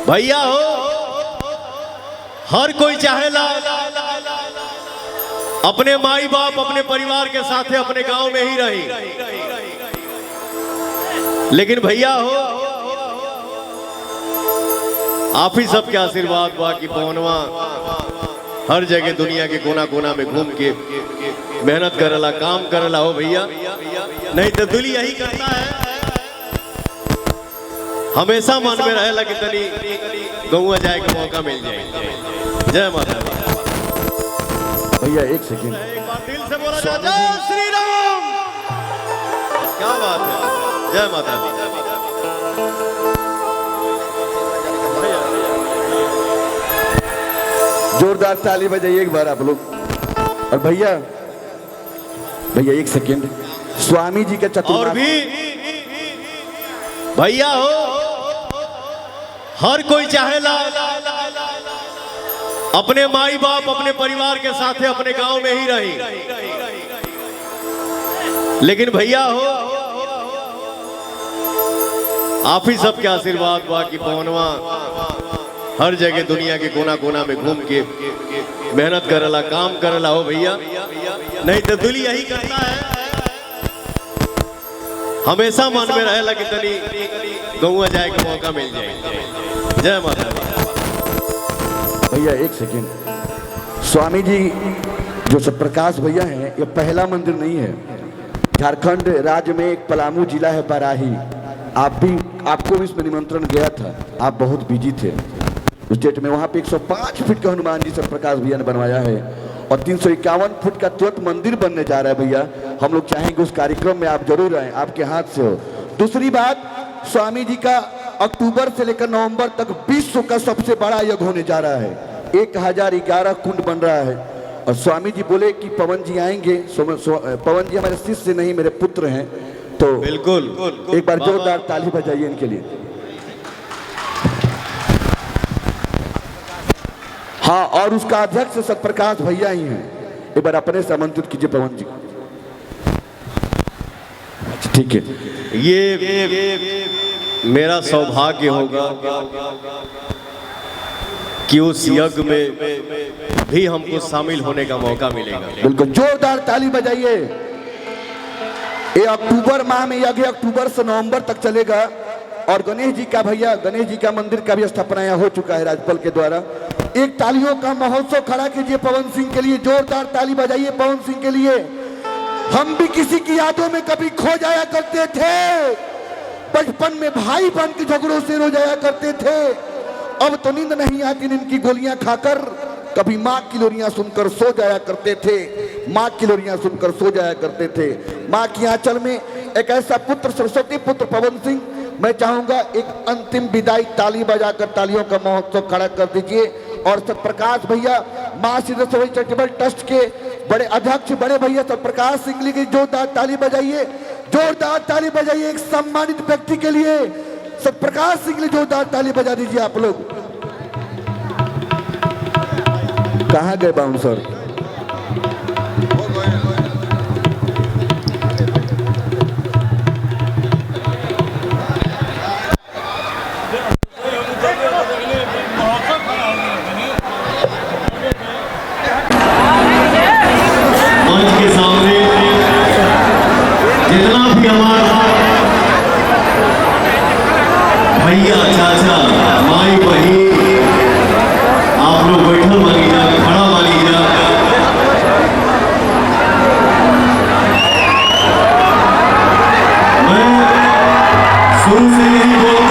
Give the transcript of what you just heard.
भैया हो, हर कोई चाहेला अपने माई बाप अपने परिवार के साथ अपने गांव में ही रही, लेकिन भैया हो आप ही सबके आशीर्वाद बाकी पवनवा हर जगह दुनिया के कोना कोना में घूम के मेहनत करला काम करला हो भैया, नहीं तो दिल यही करता है हमेशा मन में रहेला कि तनी गौवा जाए का मौका मिल जाए। जय माता दी। भैया एक सेकंड, एक बार दिल से बोला जाए जय श्री राम। क्या बात है, जय माता दी। जोरदार ताली बजाइए एक बार आप लोग। और भैया भैया एक सेकंड, स्वामी जी के चतुर्थ और भी भैया हो, हर कोई चाहेला अपने माई बाप अपने परिवार के साथ अपने गांव में ही रही, लेकिन भैया हो आप ही सबके आशीर्वाद बाकी पवनवा हर जगह दुनिया के कोना कोना में घूम के मेहनत करला काम करला हो भैया, नहीं तो दिल यही करता है हमेशा मन में रहेला कि तनी गौवा जाए का मौका मिल जाए। जय माता दी। भैया एक सेकंड, स्वामी जी जो सतप्रकाश भैया हैं, ये पहला मंदिर नहीं है। झारखंड राज्य में एक पलामू जिला है बराही, आपको भी इसमें निमंत्रण गया था, आप बहुत बिजी थे उस डेट में। वहाँ पे 105 फीट का हनुमान जी सतप्रकाश भैया ने बनवाया है और 351 फुट का तुरंत मंदिर बनने जा रहा है भैया। हम लोग चाहेंगे उस कार्यक्रम में आप जरूर आए, आपके हाथ से हो। दूसरी बात, स्वामी जी का अक्टूबर से लेकर नवंबर तक विश्व का सबसे बड़ा यज्ञ होने जा रहा है। 1011 कुंड बन रहा है और स्वामी जी बोले कि पवन जी आएंगे। पवन जी हमारे शिष्य नहीं, मेरे पुत्र हैं, तो बिल्कुल एक बार जोरदार ताली बजाइए इनके लिए। हाँ, और उसका अध्यक्ष सतप्रकाश भैया ही हैं। एक बार अपने से आमंत्रित कीजिए पवन जी। अच्छा ठीक है, ये मेरा सौभाग्य होगा कि उस यज्ञ में भी हमको शामिल होने का मौका मिलेगा। बिल्कुल जोरदार ताली बजाइए। ये अक्टूबर माह में यज्ञ अक्टूबर से नवंबर तक चलेगा और गणेश जी का भैया, गणेश जी का मंदिर का भी स्थापना यहाँ हो चुका है राज्यपाल के द्वारा। एक तालियों का महोत्सव खड़ा कीजिए पवन सिंह के लिए, जोरदार ताली बजाइए पवन सिंह के लिए। हम भी किसी की यादों में कभी खो जाया करते थे, बचपन में भाई बहन के झगड़ों से रो जाया करते थे, अब तो नींद नहीं आती नींद की गोलियां खाकर। कभी माँ की लोरियां सुनकर सो जाया करते थे, माँ की लोरियां सुनकर सो जाया करते थे। माँ की आंचल में एक ऐसा पुत्र, सरस्वती पुत्र पवन सिंह। मैं चाहूंगा एक अंतिम विदाई ताली बजाकर तालियों का महोत्सव खड़ा कर दीजिए। और सतप्रकाश भैया, माँ सिद्धेश्वरी चैरिटेबल ट्रस्ट के बड़े अध्यक्ष बड़े भैया सतप्रकाश सिंह की जोरदार ताली बजाइए, जोरदार ताली बजाइए एक सम्मानित व्यक्ति के लिए। सतप्रकाश सिंह के लिए जोरदार ताली बजा दीजिए आप लोग। कहाँ गए बाउंसर? मंच के सामने जितना भी हमारा भैया चाचा माई बहन आप लोग बैठल बनी जा, खड़ा बनी जा। मैं शुरू से यही बोल